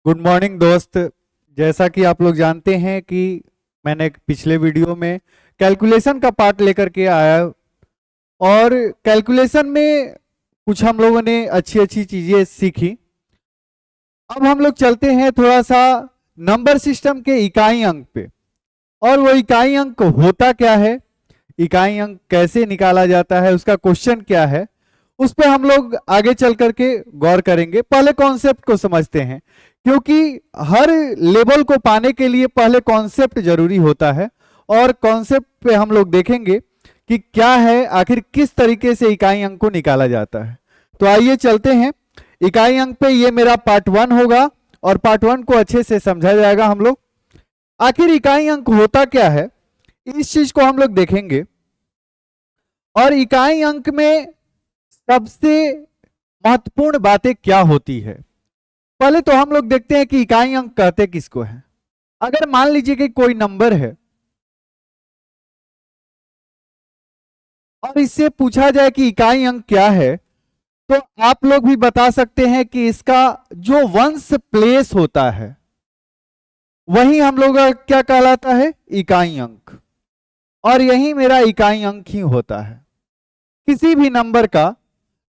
Good morning दोस्त। जैसा कि आप लोग जानते हैं कि मैंने एक पिछले वीडियो में कैलकुलेशन का पार्ट लेकर के आया और कैलकुलेशन में कुछ हम लोगों ने अच्छी अच्छी चीज़ें सीखी। अब हम लोग चलते हैं थोड़ा सा नंबर सिस्टम के इकाई अंक पे। और वो इकाई अंक होता क्या है, इकाई अंक कैसे निकाला जाता है, उसका क्वेश्चन क्या है, उस पे हम लोग आगे चल करके गौर करेंगे। पहले कॉन्सेप्ट को समझते हैं, क्योंकि हर लेवल को पाने के लिए पहले कॉन्सेप्ट जरूरी होता है। और कॉन्सेप्ट पे हम लोग देखेंगे कि क्या है, आखिर किस तरीके से इकाई अंक को निकाला जाता है। तो आइए चलते हैं इकाई अंक पे। ये मेरा पार्ट 1 होगा और पार्ट 1 को अच्छे से समझा जाएगा हम लोग। आखिर इकाई अंक होता क्या है, इस चीज को हम लोग देखेंगे। और इकाई अंक में सबसे महत्वपूर्ण बातें क्या होती है, पहले तो हम लोग देखते हैं कि इकाई अंक कहते किसको है। अगर मान लीजिए कि कोई नंबर है और इससे पूछा जाए कि इकाई अंक क्या है, तो आप लोग भी बता सकते हैं कि इसका जो वंश प्लेस होता है वही हम लोग का क्या कहलाता है, इकाई अंक। और यही मेरा इकाई अंक ही होता है। किसी भी नंबर का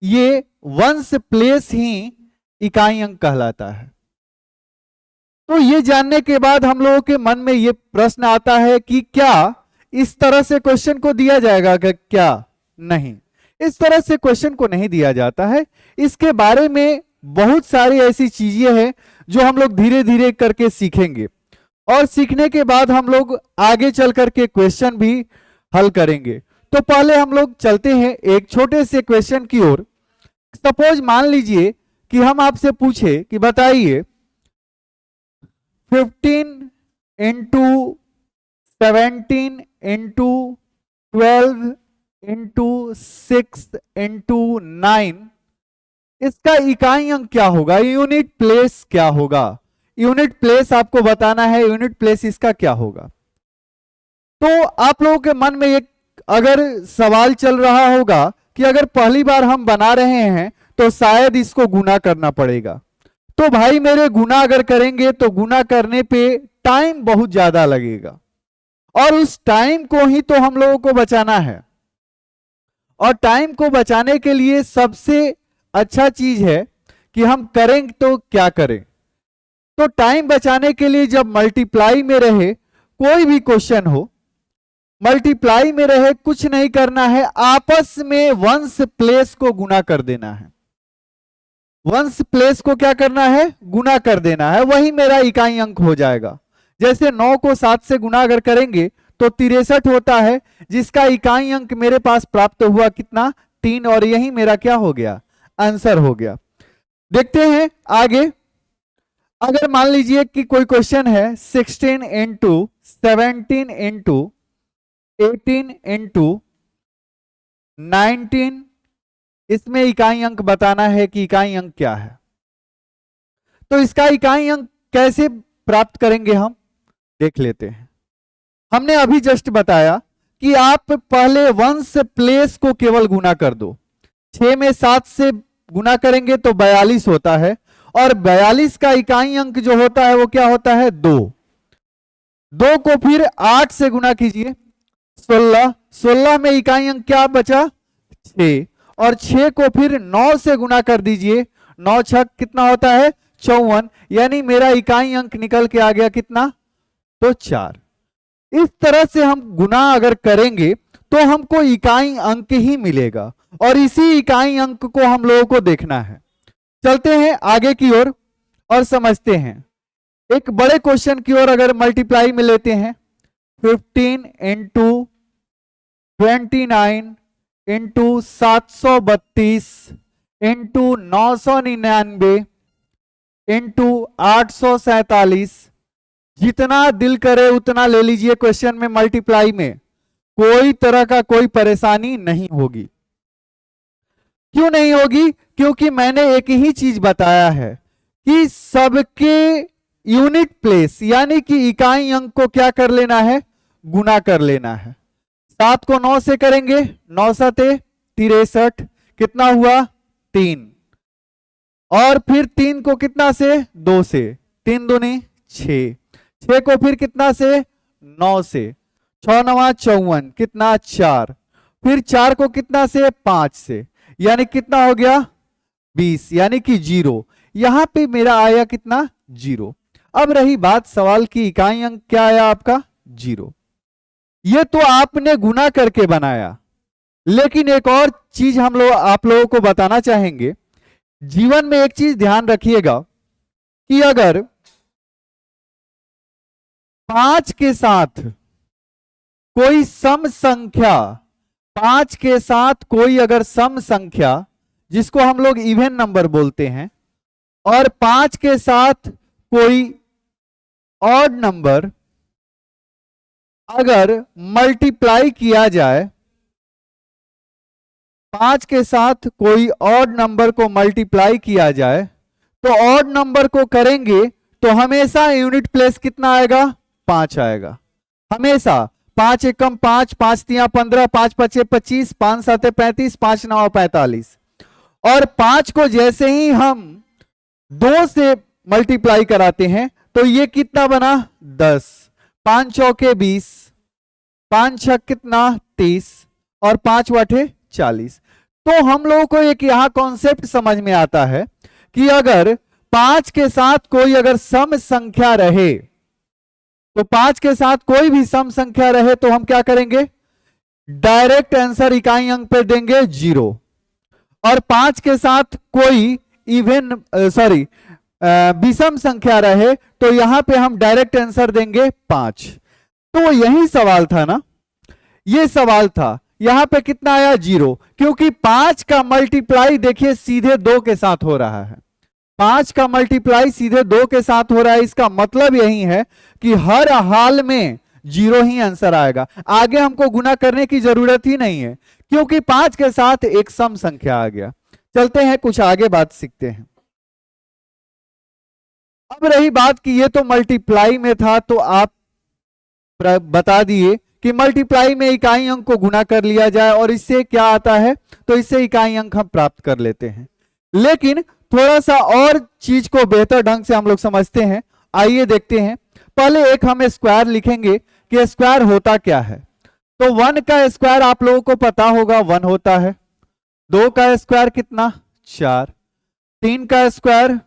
ये वंश प्लेस ही इकाई अंक कहलाता है। तो ये जानने के बाद हम लोगों के मन में ये प्रश्न आता है कि क्या इस तरह से क्वेश्चन को दिया जाएगा क्या? नहीं, इस तरह से क्वेश्चन को नहीं दिया जाता है। इसके बारे में बहुत सारी ऐसी चीजें हैं जो हम लोग धीरे धीरे करके सीखेंगे और सीखने के बाद हम लोग आगे चल करके क्वेश्चन भी हल करेंगे। तो पहले हम लोग चलते हैं एक छोटे से क्वेश्चन की ओर। सपोज मान लीजिए कि हम आपसे पूछे कि बताइए 15 इंटू 17 इंटू 12 इंटू 6 इंटू 9, इसका इकाई अंक क्या होगा, यूनिट प्लेस क्या होगा। यूनिट प्लेस आपको बताना है, यूनिट प्लेस इसका क्या होगा। तो आप लोगों के मन में एक अगर सवाल चल रहा होगा कि अगर पहली बार हम बना रहे हैं तो शायद इसको गुना करना पड़ेगा। तो भाई मेरे गुना अगर करेंगे तो गुना करने पे टाइम बहुत ज्यादा लगेगा और उस टाइम को ही तो हम लोगों को बचाना है। और टाइम को बचाने के लिए सबसे अच्छा चीज है कि हम करें तो क्या करें। तो टाइम बचाने के लिए जब मल्टीप्लाई में रहे कोई भी क्वेश्चन हो, मल्टीप्लाई में रहे, कुछ नहीं करना है, आपस में वंश प्लेस को गुना कर देना है। वंश प्लेस को क्या करना है, गुना कर देना है, वही मेरा इकाई अंक हो जाएगा। जैसे 9 को 7 से गुना अगर करेंगे तो 63 होता है, जिसका इकाई अंक मेरे पास प्राप्त हुआ कितना, 3। और यही मेरा क्या हो गया, आंसर हो गया। देखते हैं आगे। अगर मान लीजिए कि कोई क्वेश्चन है 16 इंटू 17 इंटू 18 इंटू 19, इसमें इकाई अंक बताना है कि इकाई अंक क्या है। तो इसका इकाई अंक कैसे प्राप्त करेंगे हम देख लेते हैं। हमने अभी जस्ट बताया कि आप पहले वंश प्लेस को केवल गुना कर दो। 6 में 7 से गुना करेंगे तो 42 होता है और 42 का इकाई अंक जो होता है वो क्या होता है, 2। 2 को फिर 8 से गुना कीजिए, 16। 16 में इकाई अंक क्या बचा, 6। और 6 को फिर 9 से गुना कर दीजिए, 9 छक कितना होता है, 54। यानी मेरा इकाई अंक निकल के आ गया कितना, तो 4। इस तरह से हम गुना अगर करेंगे तो हमको इकाई अंक ही मिलेगा और इसी इकाई अंक को हम लोगों को देखना है। चलते हैं आगे की ओर और समझते हैं। एक बड़े क्वेश्चन की ओर अगर मल्टीप्लाई में लेते हैं, 15 इंटू 29 इंटू 732 इंटू 999 इंटू 847, जितना दिल करे उतना ले लीजिए। क्वेश्चन में मल्टीप्लाई में कोई तरह का कोई परेशानी नहीं होगी। क्यों नहीं होगी, क्योंकि मैंने एक ही चीज बताया है कि सबके यूनिट प्लेस यानी कि इकाई अंक को क्या कर लेना है, गुना कर लेना है। 7 को 9 से करेंगे, 9 सते 63, कितना हुआ, 3। और फिर 3 को कितना से, 2 से, 3 दूनी 6, 6 को फिर कितना से 9 से, 6 9 54, कितना 4, फिर 4 को कितना से 5 से, यानी कितना हो गया 20, यानी कि 0। यहां पे मेरा आया कितना 0। अब रही बात सवाल की इकाई अंक क्या आया आपका 0। ये तो आपने गुना करके बनाया, लेकिन एक और चीज हम लोग आप लोगों को बताना चाहेंगे। जीवन में एक चीज ध्यान रखिएगा कि अगर 5 के साथ कोई सम संख्या, 5 के साथ कोई अगर सम संख्या जिसको हम लोग इवन नंबर बोलते हैं, और 5 के साथ कोई ऑड नंबर अगर मल्टीप्लाई किया जाए, 5 के साथ कोई ऑड नंबर को मल्टीप्लाई किया जाए, तो ऑड नंबर को करेंगे तो हमेशा यूनिट प्लेस कितना आएगा 5 आएगा, हमेशा। 5 एकम 5, 5 तिया 15, 5 पचे 25, 5 साते 35, 5 9 45। और 5 को जैसे ही हम 2 से मल्टीप्लाई कराते हैं तो ये कितना बना 10, 5 चौके 20, 5 छक कितना 30, और 5 वाठे 40। तो हम लोगों को एक यहां कॉन्सेप्ट समझ में आता है कि अगर 5 के साथ कोई अगर सम संख्या रहे, तो 5 के साथ कोई भी सम संख्या रहे तो हम क्या करेंगे, डायरेक्ट आंसर इकाई अंक पे देंगे 0। और 5 के साथ कोई इवन विषम संख्या रहे तो यहां पे हम डायरेक्ट आंसर देंगे 5। तो यही सवाल था ना, ये सवाल था। यहां पे कितना आया 0, क्योंकि 5 का मल्टीप्लाई देखिए सीधे 2 के साथ हो रहा है। 5 का मल्टीप्लाई सीधे 2 के साथ हो रहा है, इसका मतलब यही है कि हर हाल में 0 ही आंसर आएगा, आगे हमको गुना करने की जरूरत ही नहीं है, क्योंकि 5 के साथ एक सम संख्या आ गया। चलते हैं कुछ आगे बात सीखते हैं। अब रही बात कि ये तो मल्टीप्लाई में था, तो आप बता दिए कि मल्टीप्लाई में इकाई अंक को गुना कर लिया जाए और इससे क्या आता है, तो इससे इकाई अंक हम प्राप्त कर लेते हैं। लेकिन थोड़ा सा और चीज को बेहतर ढंग से हम लोग समझते हैं, आइए देखते हैं। पहले एक हम स्क्वायर लिखेंगे कि स्क्वायर होता क्या है। तो 1 का स्क्वायर आप लोगों को पता होगा 1 होता है, 2 का स्क्वायर कितना 4, 3 का स्क्वायर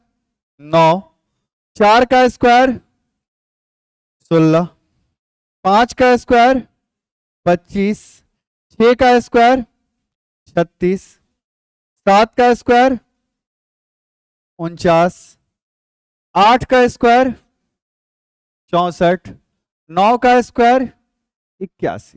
9, 4 का स्क्वायर 16, 5 का स्क्वायर 25, 6 का स्क्वायर 36, 7 का स्क्वायर 49, 8 का स्क्वायर 64, 9 का स्क्वायर 81।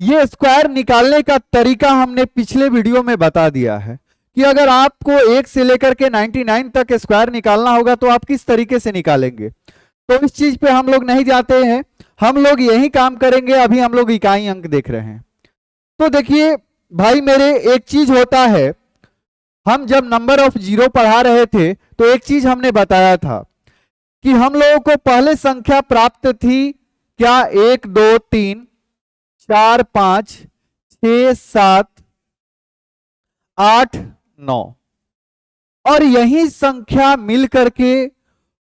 ये स्क्वायर निकालने का तरीका हमने पिछले वीडियो में बता दिया है कि अगर आपको 1 से लेकर के 99 तक स्क्वायर निकालना होगा तो आप किस तरीके से निकालेंगे। तो इस चीज पे हम लोग नहीं जाते हैं, हम लोग यही काम करेंगे। अभी हम लोग इकाई अंक देख रहे हैं। तो देखिए भाई मेरे, एक चीज होता है, हम जब नंबर ऑफ जीरो पढ़ा रहे थे तो एक चीज हमने बताया था कि हम लोगों को पहले संख्या प्राप्त थी क्या 1 2 3 4 5 6 7 8 9, और यही संख्या मिल करके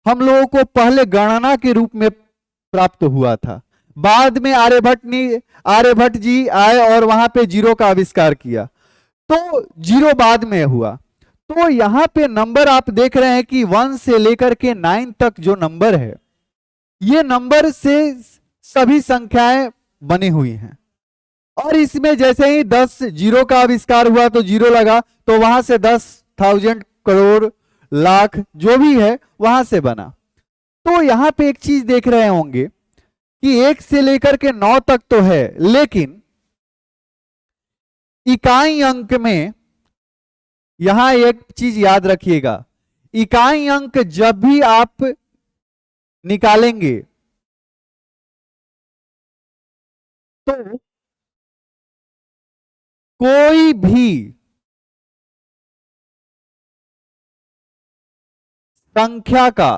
हम लोगों को पहले गणना के रूप में प्राप्त हुआ था। बाद में आर्यभट्ट जी आए और वहां पे जीरो का आविष्कार किया, तो जीरो बाद में हुआ। तो यहां पे नंबर आप देख रहे हैं कि 1 से लेकर के 9 तक जो नंबर है, ये नंबर से सभी संख्याएं बनी हुई हैं। और इसमें जैसे ही 10 जीरो का आविष्कार हुआ तो जीरो लगा, तो वहां से 10,000 करोड़ लाख जो भी है वहां से बना। तो यहां पे एक चीज देख रहे होंगे कि 1 से लेकर के 9 तक तो है, लेकिन इकाई अंक में यहां एक चीज याद रखिएगा, इकाई अंक जब भी आप निकालेंगे तो कोई भी संख्या का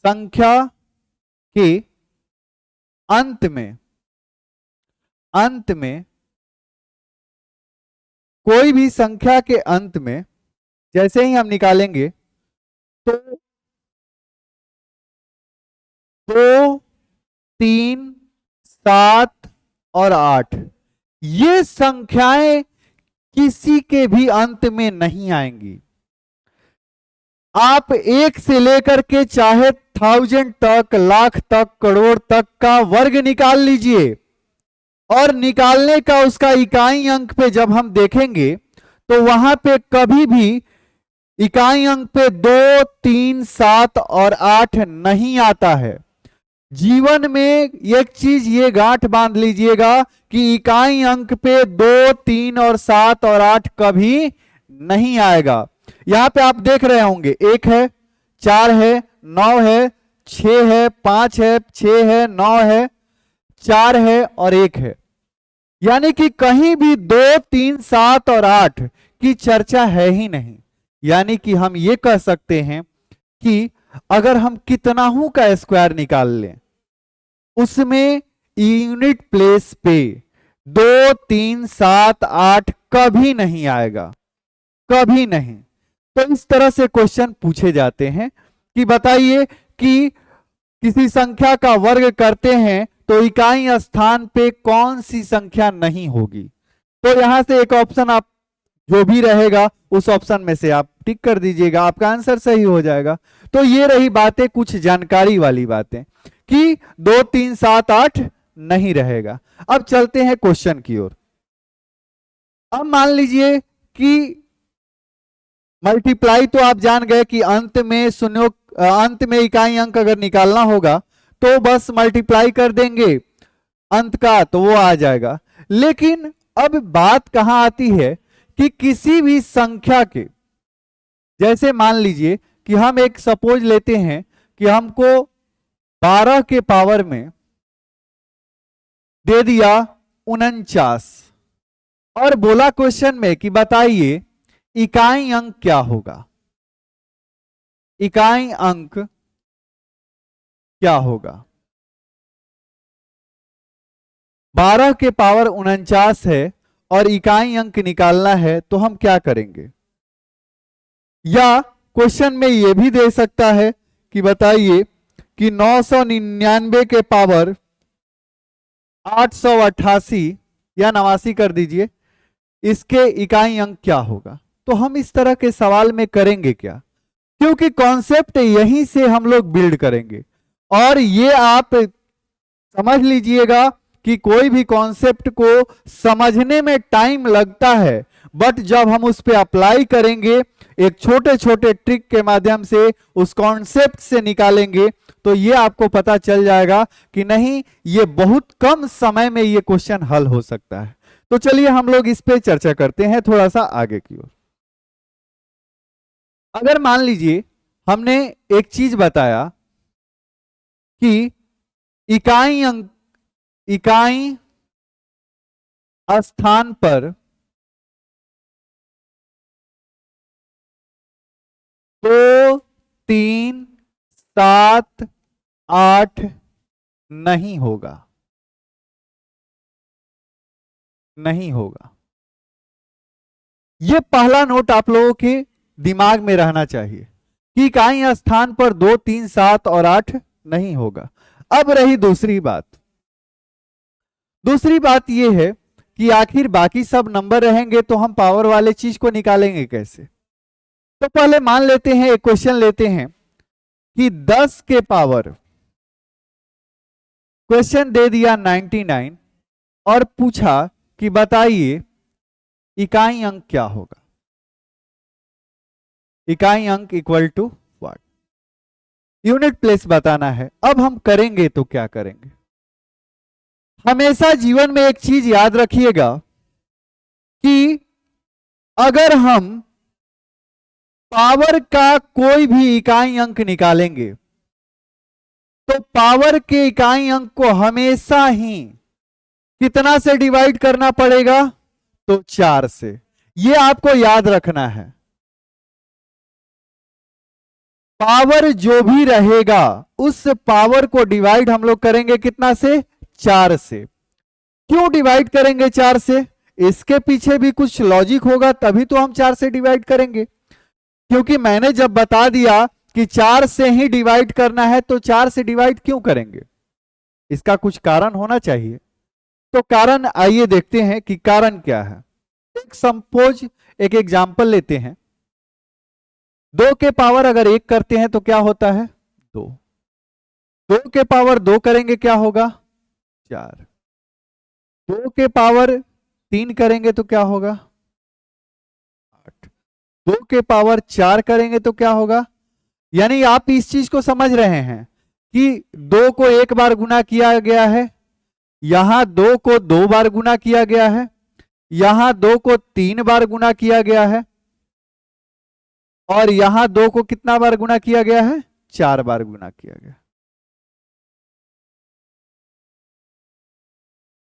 संख्या के अंत में कोई भी संख्या के अंत में जैसे ही हम निकालेंगे तो 2, 3, 7 और 8 ये संख्याएं किसी के भी अंत में नहीं आएंगी। आप 1 से लेकर के चाहे 1000 तक, लाख तक, करोड़ तक का वर्ग निकाल लीजिए और निकालने का उसका इकाई अंक पे जब हम देखेंगे तो वहां पे कभी भी इकाई अंक पे 2, 3, 7 और 8 नहीं आता है। जीवन में एक चीज ये गांठ बांध लीजिएगा कि इकाई अंक पे 2, 3 और 7 और 8 कभी नहीं आएगा। यहां पे आप देख रहे होंगे 1 है, 4 है, 9 है, 6 है, 5 है, 6 है, 9 है, 4 है और 1 है। यानी कि कहीं भी 2, 3, 7 और 8 की चर्चा है ही नहीं। यानी कि हम ये कह सकते हैं कि अगर हम कितनाहू का स्क्वायर निकाल लें उसमें यूनिट प्लेस पे 2, 3, 7, 8 कभी नहीं आएगा, कभी नहीं। तो इस तरह से क्वेश्चन पूछे जाते हैं कि बताइए कि किसी संख्या का वर्ग करते हैं तो इकाई स्थान पे कौन सी संख्या नहीं होगी। तो यहां से एक ऑप्शन आप जो भी रहेगा उस ऑप्शन में से आप टिक कर दीजिएगा, आपका आंसर सही हो जाएगा। तो ये रही बातें, कुछ जानकारी वाली बातें कि 2, 3, 7, 8 नहीं रहेगा। अब चलते हैं क्वेश्चन की ओर। अब मान लीजिए कि मल्टीप्लाई तो आप जान गए कि अंत में इकाई अंक अगर निकालना होगा तो बस मल्टीप्लाई कर देंगे अंत का तो वो आ जाएगा। लेकिन अब बात कहां आती है कि किसी भी संख्या के, जैसे मान लीजिए कि हम एक सपोज लेते हैं कि हमको 12 के पावर में दे दिया 49 और बोला क्वेश्चन में कि बताइए इकाई अंक क्या होगा, इकाई अंक क्या होगा। 12 के पावर 49 है और इकाई अंक निकालना है तो हम क्या करेंगे। या क्वेश्चन में यह भी दे सकता है कि बताइए कि 999 के पावर 888 या 89 कर दीजिए, इसके इकाई अंक क्या होगा। तो हम इस तरह के सवाल में करेंगे क्या, क्योंकि कॉन्सेप्ट यहीं से हम लोग बिल्ड करेंगे। और ये आप समझ लीजिएगा कि कोई भी कॉन्सेप्ट को समझने में टाइम लगता है, बट जब हम उस पर अप्लाई करेंगे एक छोटे छोटे ट्रिक के माध्यम से उस कॉन्सेप्ट से निकालेंगे तो ये आपको पता चल जाएगा कि नहीं, ये बहुत कम समय में ये क्वेश्चन हल हो सकता है। तो चलिए हम लोग इस पे चर्चा करते हैं थोड़ा सा आगे की ओर। अगर मान लीजिए हमने एक चीज बताया कि इकाई अंक, इकाई स्थान पर 2, 3, 7, 8 नहीं होगा, नहीं होगा। यह पहला नोट आप लोगों के दिमाग में रहना चाहिए कि इकाई स्थान पर 2, 3, 7 और 8 नहीं होगा। अब रही दूसरी बात। दूसरी बात यह है कि आखिर बाकी सब नंबर रहेंगे तो हम पावर वाले चीज को निकालेंगे कैसे। तो पहले मान लेते हैं, एक क्वेश्चन लेते हैं कि 10 के पावर, क्वेश्चन दे दिया 99 और पूछा कि बताइए इकाई अंक क्या होगा। इकाई अंक equal to what, unit place बताना है। अब हम करेंगे तो क्या करेंगे। हमेशा जीवन में एक चीज याद रखिएगा कि अगर हम पावर का कोई भी इकाई अंक निकालेंगे तो पावर के इकाई अंक को हमेशा ही कितना से डिवाइड करना पड़ेगा, तो 4 से। यह आपको याद रखना है। पावर जो भी रहेगा उस पावर को डिवाइड हम लोग करेंगे कितना से, 4 से। क्यों डिवाइड करेंगे 4 से, इसके पीछे भी कुछ लॉजिक होगा, तभी तो हम 4 से डिवाइड करेंगे। क्योंकि मैंने जब बता दिया कि 4 से ही डिवाइड करना है, तो 4 से डिवाइड क्यों करेंगे? इसका कुछ कारण होना चाहिए। तो कारण आइए देखते हैं कि कारण क्या है। एक सपोज एक एग्जांपल लेते हैं। 2 के पावर अगर 1 करते हैं तो क्या होता है? 2। 2 के पावर 2 करेंगे क्या होगा? 4। 2 के पावर 3 करेंगे तो क्या होगा? 8। 2 के पावर 4 करेंगे तो क्या होगा? यानी आप इस चीज को समझ रहे हैं कि 2 को 1 बार गुना किया गया है, यहां 2 को 2 बार गुना किया गया है, यहां 2 को 3 बार गुना किया गया है, और यहां 2 को कितना बार गुना किया गया है? 4 बार गुना किया गया।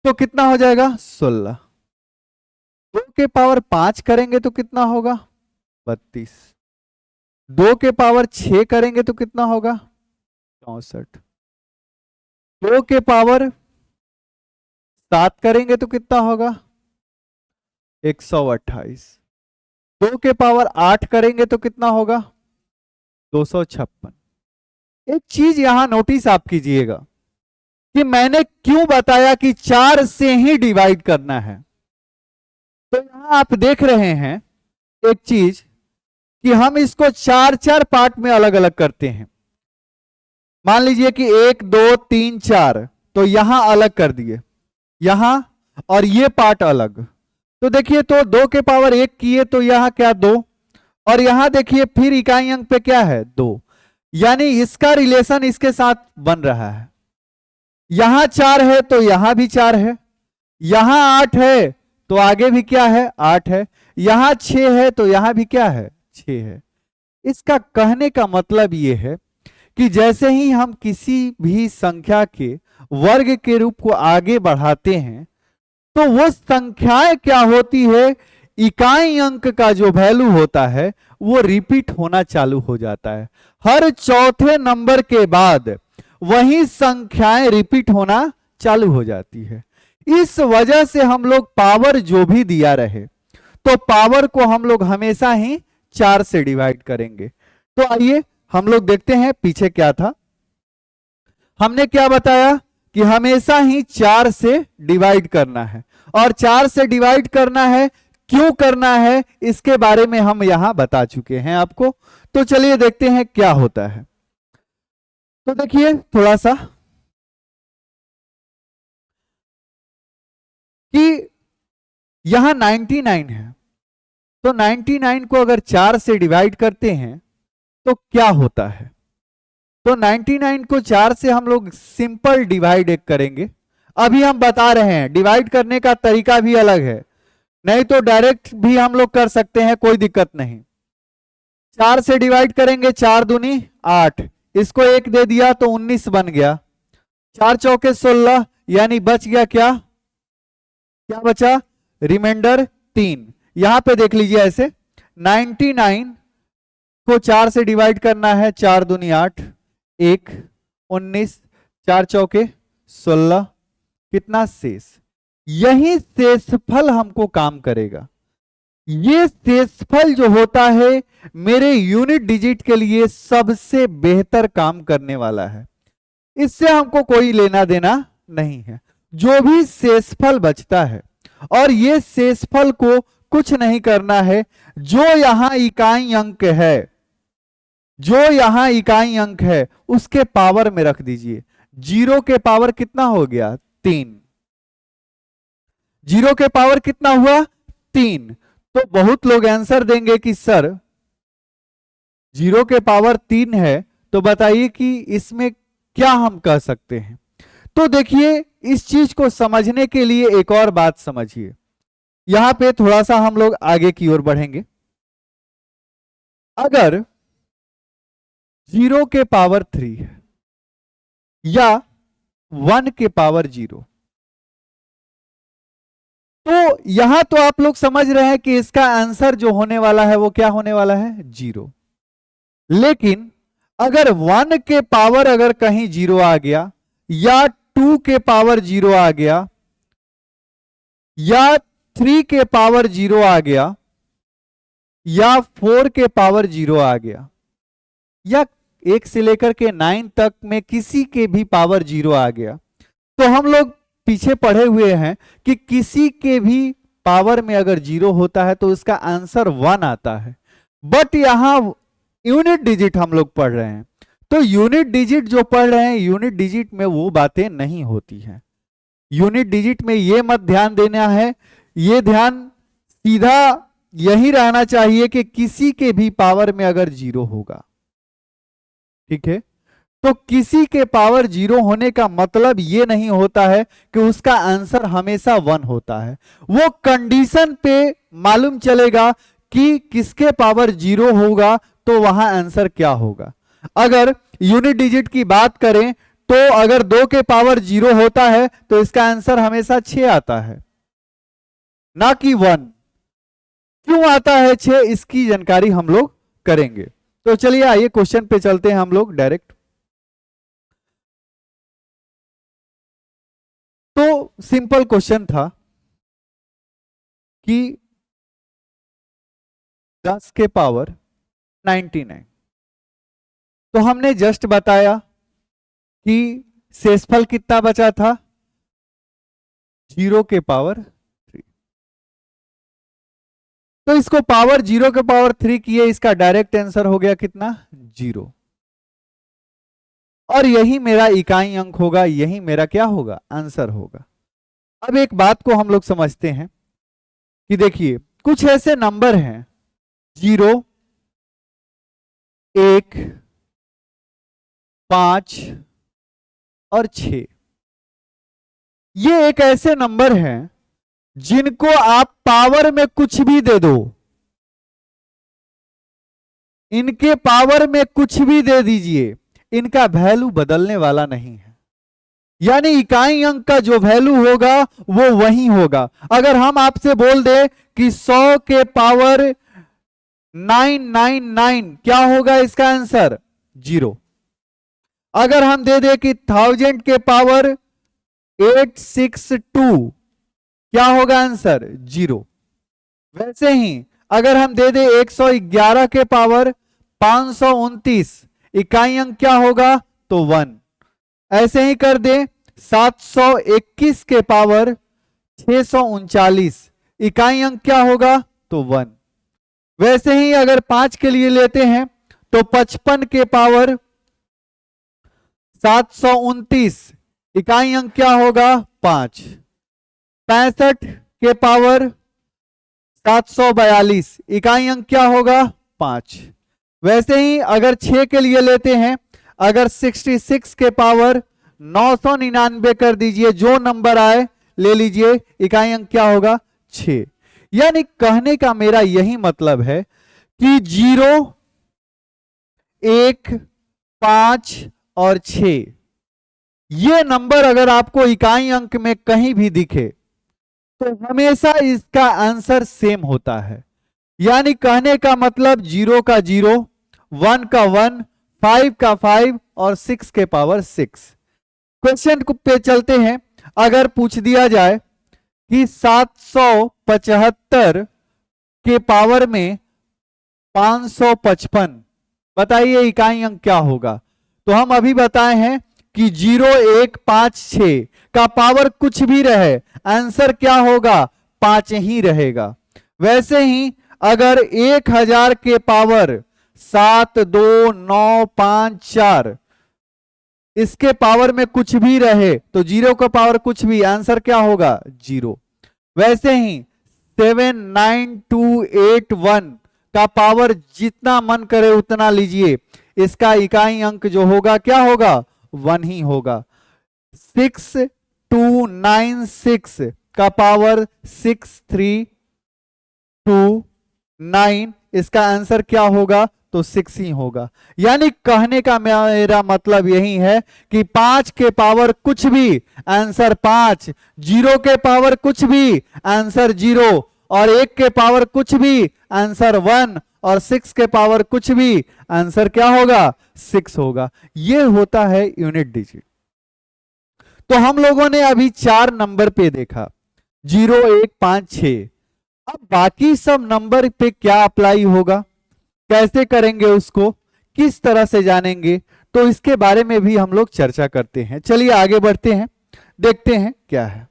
तो कितना हो जाएगा? 16। 2 के पावर 5 करेंगे तो कितना होगा? 32। 2 के पावर 6 करेंगे तो कितना होगा? 64। 2 के पावर 7 करेंगे तो कितना होगा? 128। 2 के पावर 8 करेंगे तो कितना होगा? 256। एक चीज यहां नोटिस आप कीजिएगा कि मैंने क्यों बताया कि 4 से ही डिवाइड करना है। तो यहां आप देख रहे हैं एक चीज कि हम इसको 4-4 पार्ट में अलग अलग करते हैं। मान लीजिए कि 1 2 3 4, तो यहां अलग कर दिए, यहां, और ये पार्ट अलग। तो देखिए, तो 2 के पावर 1 किए तो यहां क्या? 2। और यहां देखिए फिर इकाई अंक पे क्या है? 2। यानी इसका रिलेशन इसके साथ बन रहा है। यहां 4 है तो यहां भी 4 है, यहां 8 है तो आगे भी क्या है? 8 है, यहां 6 है तो यहां भी क्या है? 6 है। इसका कहने का मतलब यह है कि जैसे ही हम किसी भी संख्या के वर्ग के रूप को आगे बढ़ाते हैं, तो वो संख्याएं क्या होती है? इकाई अंक का जो वैल्यू होता है वो रिपीट होना चालू हो जाता है। हर चौथे नंबर के बाद वही संख्याएं रिपीट होना चालू हो जाती है। इस वजह से हम लोग पावर जो भी दिया रहे, तो पावर को हम लोग हमेशा ही 4 से डिवाइड करेंगे। तो आइए हम लोग देखते हैं पीछे क्या था। हमने क्या बताया कि हमेशा ही 4 से डिवाइड करना है, और 4 से डिवाइड करना है, क्यों करना है, इसके बारे में हम यहां बता चुके हैं आपको। तो चलिए देखते हैं क्या होता है। तो देखिए थोड़ा सा कि यहां 99 है, तो 99 को अगर 4 से डिवाइड करते हैं तो क्या होता है? तो 99 को 4 से हम लोग सिंपल डिवाइड एक करेंगे। अभी हम बता रहे हैं डिवाइड करने का तरीका भी अलग है, नहीं तो डायरेक्ट भी हम लोग कर सकते हैं, कोई दिक्कत नहीं। 4 से डिवाइड करेंगे, 4 दूनी 8, इसको 1 दे दिया तो 19 बन गया। 4 चौके 16, यानी बच गया क्या? क्या बचा? रिमाइंडर 3। यहां पे देख लीजिए ऐसे 99 को 4 से डिवाइड करना है, 4 दूनी 8, 1 19, 4 चौके 16, कितना शेष? यही शेषफल हमको काम करेगा। ये शेषफल जो होता है मेरे यूनिट डिजिट के लिए सबसे बेहतर काम करने वाला है। इससे हमको कोई लेना देना नहीं है। जो भी शेषफल बचता है, और ये शेषफल को कुछ नहीं करना है, जो यहां इकाई अंक है, जो यहां इकाई अंक है उसके पावर में रख दीजिए। 0 के पावर कितना हो गया? 3। 0 के पावर कितना हुआ? 3। तो बहुत लोग आंसर देंगे कि सर 0 के पावर 3 है, तो बताइए कि इसमें क्या हम कह सकते हैं। तो देखिए, इस चीज को समझने के लिए एक और बात समझिए। यहां पे थोड़ा सा हम लोग आगे की ओर बढ़ेंगे। अगर 0 के पावर 3 है या 1 के पावर 0, तो यहां तो आप लोग समझ रहे हैं कि इसका आंसर जो होने वाला है वो क्या होने वाला है? 0। लेकिन अगर 1 के पावर अगर कहीं 0 आ गया, या 2 के पावर 0 आ गया, या 3 के पावर 0 आ गया या 4 के पावर 0 आ गया या 1 से लेकर के 9 तक में किसी के भी पावर 0 आ गया, तो हम लोग पीछे पढ़े हुए हैं कि किसी के भी पावर में अगर 0 होता है तो उसका आंसर 1 आता है। बट यहां यूनिट डिजिट हम लोग पढ़ रहे हैं, तो यूनिट डिजिट जो पढ़ रहे हैं, यूनिट डिजिट में वो बातें नहीं होती हैं। यूनिट डिजिट में ये मत ध्यान देना है, ये ध्यान सीधा यही रहना चाहिए कि किसी के भी पावर में अगर 0 होगा, ठीक है, तो किसी के पावर 0 होने का मतलब ये नहीं होता है कि उसका आंसर हमेशा 1 होता है। वो कंडीशन पे मालूम चलेगा कि किसके पावर 0 होगा तो वहां आंसर क्या होगा। अगर यूनिट डिजिट की बात करें तो अगर 2 के पावर 0 होता है तो इसका आंसर हमेशा 6 आता है, ना कि 1। क्यों आता है 6, इसकी जानकारी हम लोग करेंगे। तो चलिए आइए क्वेश्चन पे चलते हैं हम लोग डायरेक्ट। तो सिंपल क्वेश्चन था कि 10 के पावर 99, तो हमने जस्ट बताया कि शेषफल कितना बचा था, 0 के पावर 3। तो इसको पावर 0 के पावर 3 किए, इसका डायरेक्ट आंसर हो गया कितना, 0। और यही मेरा इकाई अंक होगा, यही मेरा क्या होगा, आंसर होगा। अब एक बात को हम लोग समझते हैं कि देखिए कुछ ऐसे नंबर हैं 0, 1, 5 और 6। ये एक ऐसे नंबर हैं जिनको आप पावर में कुछ भी दे दो, इनके पावर में कुछ भी दे दीजिए, इनका वैल्यू बदलने वाला नहीं है। यानी इकाई अंक का जो वैल्यू होगा वो वही होगा। अगर हम आपसे बोल दे कि 100 के पावर 999 क्या होगा इसका आंसर, 0। अगर हम दे दे कि 1000 के पावर 862 क्या होगा आंसर, 0। वैसे ही अगर हम दे दे 111 के पावर 529 इकाई अंक क्या होगा, तो 1। ऐसे ही कर दे 721 के पावर 639 इकाई अंक क्या होगा, तो 1। वैसे ही अगर 5 के लिए लेते हैं तो 55 के पावर 729 इकाई अंक क्या होगा, 5। 65 के पावर 742 इकाई अंक क्या होगा, 5। वैसे ही अगर 6 के लिए लेते हैं, अगर 66 के पावर 999 कर दीजिए, जो नंबर आए ले लीजिए, इकाई अंक क्या होगा, 6। यानी कहने का मेरा यही मतलब है कि 0, 1, 5 और 6 ये नंबर अगर आपको इकाई अंक में कहीं भी दिखे तो हमेशा इसका आंसर सेम होता है। यानी कहने का मतलब 0 का 0, 1 का 1, 5 का 5 और 6 के पावर 6। क्वेश्चन पे चलते हैं। अगर पूछ दिया जाए कि 775 के पावर में 555 बताइए इकाई अंक क्या होगा। तो हम अभी बताए हैं कि 0, 1, 5, 6 का पावर कुछ भी रहे, आंसर क्या होगा, 5 ही रहेगा। वैसे ही अगर 1000 के पावर 7, 2, 9, 5, 4 इसके पावर में कुछ भी रहे तो 0 का पावर कुछ भी, आंसर क्या होगा, 0। वैसे ही 79281 का पावर जितना मन करे उतना लीजिए, इसका इकाई अंक जो होगा क्या होगा, 1 ही होगा। 6296 का पावर 6329 इसका आंसर क्या होगा, तो 6 ही होगा। यानी कहने का मेरा मतलब यही है कि 5 के पावर कुछ भी, आंसर 5, 0 के पावर कुछ भी, आंसर 0, और 1 के पावर कुछ भी, आंसर 1, और 6 के पावर कुछ भी, आंसर क्या होगा, 6 होगा। यह होता है यूनिट डिजिट। तो हम लोगों ने अभी 4 नंबर पे देखा। 0 1 5 6। अब बाकी सब नंबर पे क्या अप्लाई होगा, कैसे करेंगे, उसको किस तरह से जानेंगे, तो इसके बारे में भी हम लोग चर्चा करते हैं। चलिए आगे बढ़ते हैं, देखते हैं क्या है।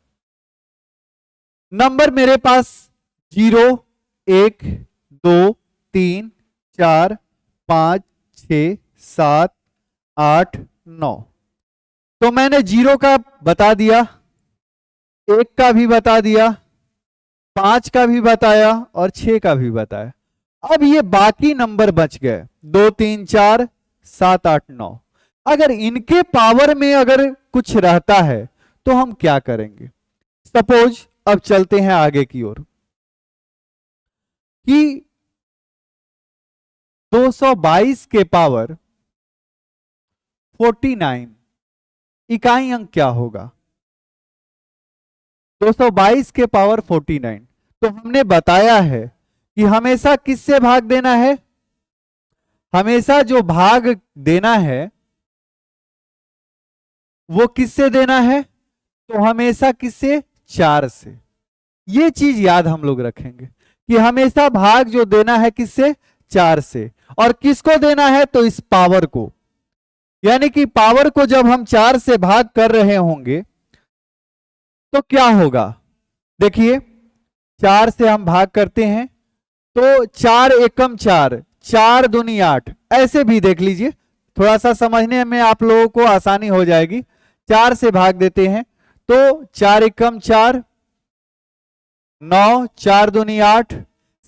नंबर मेरे पास 0 1 2 3 4 5 6 7 8 9। तो मैंने 0 का बता दिया, 1 का भी बता दिया, 5 का भी बताया और 6 का भी बताया। अब ये बाकी नंबर बच गए 2 3 4 7 8 9। अगर इनके पावर में अगर कुछ रहता है तो हम क्या करेंगे। सपोज अब चलते हैं आगे की ओर कि 222 के पावर 49 इकाई अंक क्या होगा। 222 के पावर 49, तो हमने बताया है कि हमेशा किससे भाग देना है, हमेशा जो भाग देना है वो किससे देना है, तो हमेशा किससे, 4 से। ये चीज याद हम लोग रखेंगे कि हमेशा भाग जो देना है किससे, 4 से। और किसको देना है, तो इस पावर को, यानी कि पावर को जब हम 4 से भाग कर रहे होंगे तो क्या होगा। देखिए 4 से हम भाग करते हैं तो 4 एकम 4, 4 दूनी 8, ऐसे भी देख लीजिए, थोड़ा सा समझने में आप लोगों को आसानी हो जाएगी। 4 से भाग देते हैं तो 4 एकम 4, 9, 4 दूनी 8,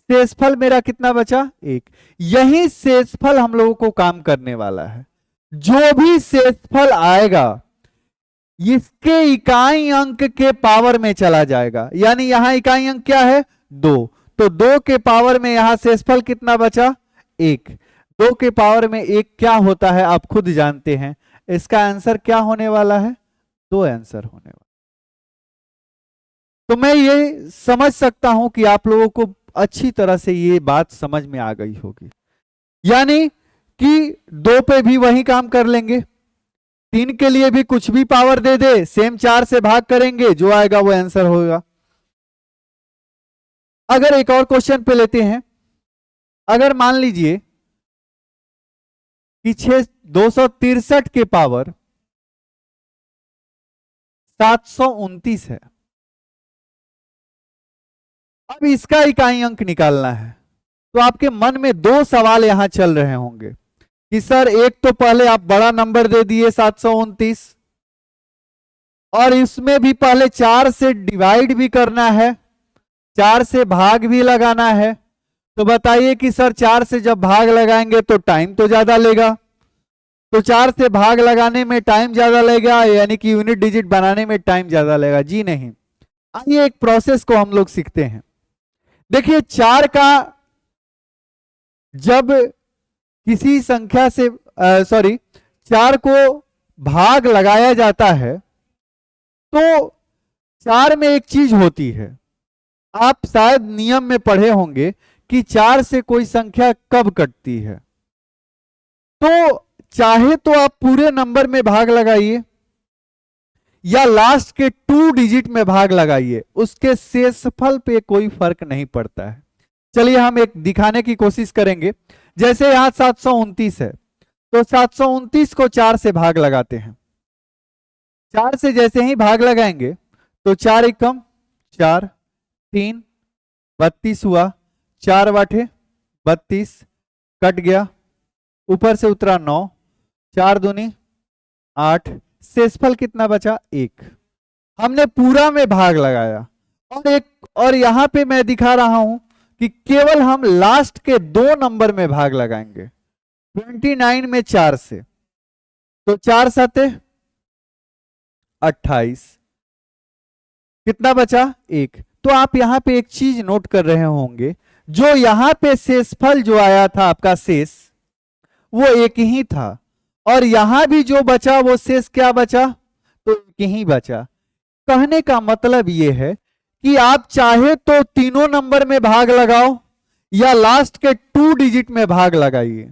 शेषफल मेरा कितना बचा, 1। यही शेषफल हम लोगों को काम करने वाला है। जो भी शेषफल आएगा इसके इकाई अंक के पावर में चला जाएगा, यानी यहां इकाई अंक क्या है, 2, तो 2 के पावर में यहां शेषफल कितना बचा, 1। 2 के पावर में 1 क्या होता है आप खुद जानते हैं, इसका आंसर क्या होने वाला है, 2 आंसर होने वाला। तो मैं ये समझ सकता हूं कि आप लोगों को अच्छी तरह से ये बात समझ में आ गई होगी, यानी कि 2 पे भी वही काम कर लेंगे, 3 के लिए भी कुछ भी पावर दे दे, सेम 4 से भाग करेंगे, जो आएगा वो आंसर होगा। अगर एक और क्वेश्चन पे लेते हैं, अगर मान लीजिए कि 263 के पावर 729 है, अब इसका इकाई अंक निकालना है। तो आपके मन में 2 सवाल यहां चल रहे होंगे कि सर एक तो पहले आप बड़ा नंबर दे दिए 729, और इसमें भी पहले 4 से डिवाइड भी करना है, 4 से भाग भी लगाना है। तो बताइए कि सर 4 से जब भाग लगाएंगे तो टाइम तो ज्यादा लेगा, तो 4 से भाग लगाने में टाइम ज्यादा लगेगा, यानी कि यूनिट डिजिट बनाने में टाइम ज्यादा लगेगा। जी नहीं, आइए एक प्रोसेस को हम लोग सीखते हैं। देखिए 4 का जब किसी संख्या से 4 को भाग लगाया जाता है तो 4 में एक चीज होती है, आप शायद नियम में पढ़े होंगे कि 4 से कोई संख्या कब कटती है। तो चाहे तो आप पूरे नंबर में भाग लगाइए या लास्ट के 2 डिजिट में भाग लगाइए, उसके शेषफल पे कोई फर्क नहीं पड़ता है। चलिए हम एक दिखाने की कोशिश करेंगे। जैसे यहां 729 है तो 729 को 4 से भाग लगाते हैं, 4 से जैसे ही भाग लगाएंगे तो 4 एकम 4, 3, 32 हुआ, 4 बाटे 32, कट गया, ऊपर से उतरा 9, 4 दूनी 8, शेषफल कितना बचा, 1। हमने पूरा में भाग लगाया, और यहां पे मैं दिखा रहा हूं कि केवल हम लास्ट के 2 नंबर में भाग लगाएंगे, 29 में 4 से, तो 4 सते 28, कितना बचा, 1। तो आप यहां पे एक चीज नोट कर रहे होंगे, जो यहां पे शेषफल जो आया था आपका शेष वो 1 ही था, और यहां भी जो बचा वो शेष क्या बचा, तो 1 ही बचा। कहने का मतलब ये है कि आप चाहे तो तीनों नंबर में भाग लगाओ या लास्ट के 2 डिजिट में भाग लगाइए,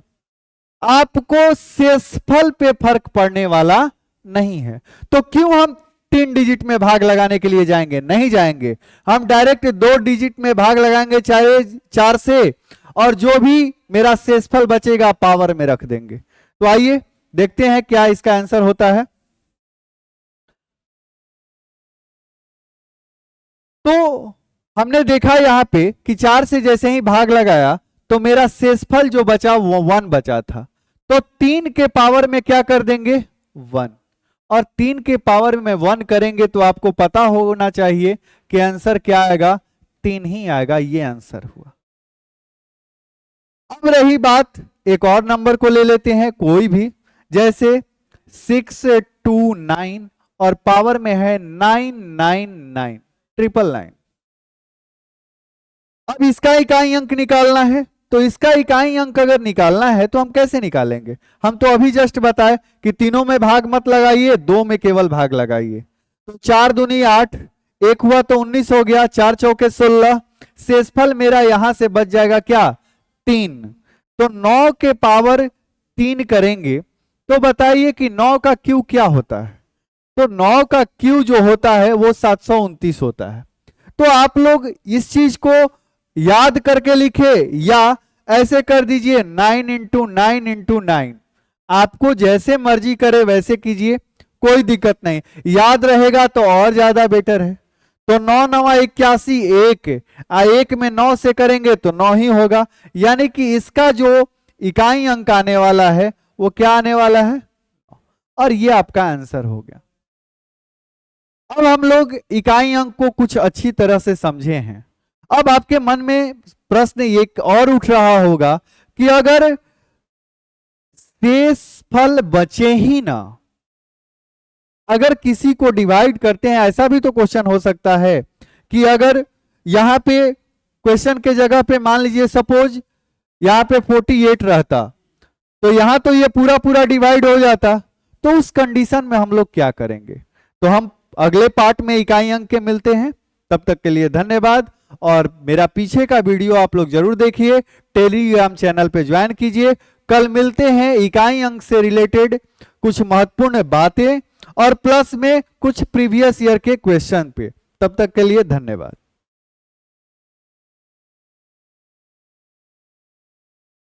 आपको शेषफल पे फर्क पड़ने वाला नहीं है। तो क्यों हम 3 डिजिट में भाग लगाने के लिए जाएंगे, नहीं जाएंगे। हम डायरेक्ट 2 डिजिट में भाग लगाएंगे, चाहे 4 से, और जो भी मेरा शेषफल बचेगा पावर में रख देंगे। तो आइए देखते हैं क्या इसका आंसर होता है। तो हमने देखा यहां पे कि 4 से जैसे ही भाग लगाया तो मेरा शेषफल जो बचा वो 1 बचा था। तो 3 के पावर में क्या कर देंगे, 1, और 3 के पावर में 1 करेंगे तो आपको पता होना चाहिए कि आंसर क्या आएगा, 3 ही आएगा। ये आंसर हुआ। अब रही बात, एक और नंबर को ले लेते हैं कोई भी, जैसे 629 और पावर में है 999, 999। अब इसका इकाई अंक निकालना है। तो इसका इकाई अंक अगर निकालना है तो हम कैसे निकालेंगे? हम तो अभी जस्ट बताए कि तीनों में भाग मत लगाइए, 2 में केवल भाग लगाइए। तो 4 दूनी 8, 1 हुआ तो 19 हो गया, 4 चौके 16, शेषफल मेरा यहां से बच जाएगा क्या, 3। तो 9 के पावर 3 करेंगे तो बताइए कि 9 का क्यू क्या होता है? तो 9 का क्यू जो होता है वो 729 होता है। तो आप लोग इस चीज को याद करके लिखे या ऐसे कर दीजिए 9 इंटू 9 इंटू 9, आपको जैसे मर्जी करे वैसे कीजिए, कोई दिक्कत नहीं। याद रहेगा तो और ज्यादा बेटर है। तो 9 9 81, 1 में 9 से करेंगे तो 9 ही होगा, यानी कि इसका जो इकाई अंक आने वाला है वो क्या आने वाला है, और ये आपका आंसर हो गया। अब हम लोग इकाई अंक को कुछ अच्छी तरह से समझे हैं। अब आपके मन में प्रश्न एक और उठ रहा होगा कि अगर शेषफल बचे ही ना, अगर किसी को डिवाइड करते हैं, ऐसा भी तो क्वेश्चन हो सकता है कि अगर यहां पे क्वेश्चन के जगह पे मान लीजिए सपोज यहां पे 48 रहता, तो यहां तो ये पूरा पूरा डिवाइड हो जाता, तो उस कंडीशन में हम लोग क्या करेंगे? तो हम अगले पार्ट में इकाई अंक के मिलते हैं। तब तक के लिए धन्यवाद, और मेरा पीछे का वीडियो आप लोग जरूर देखिए, टेलीग्राम चैनल पे ज्वाइन कीजिए। कल मिलते हैं इकाई अंक से रिलेटेड कुछ महत्वपूर्ण बातें और प्लस में कुछ प्रीवियस ईयर के क्वेश्चन पे। तब तक के लिए धन्यवाद।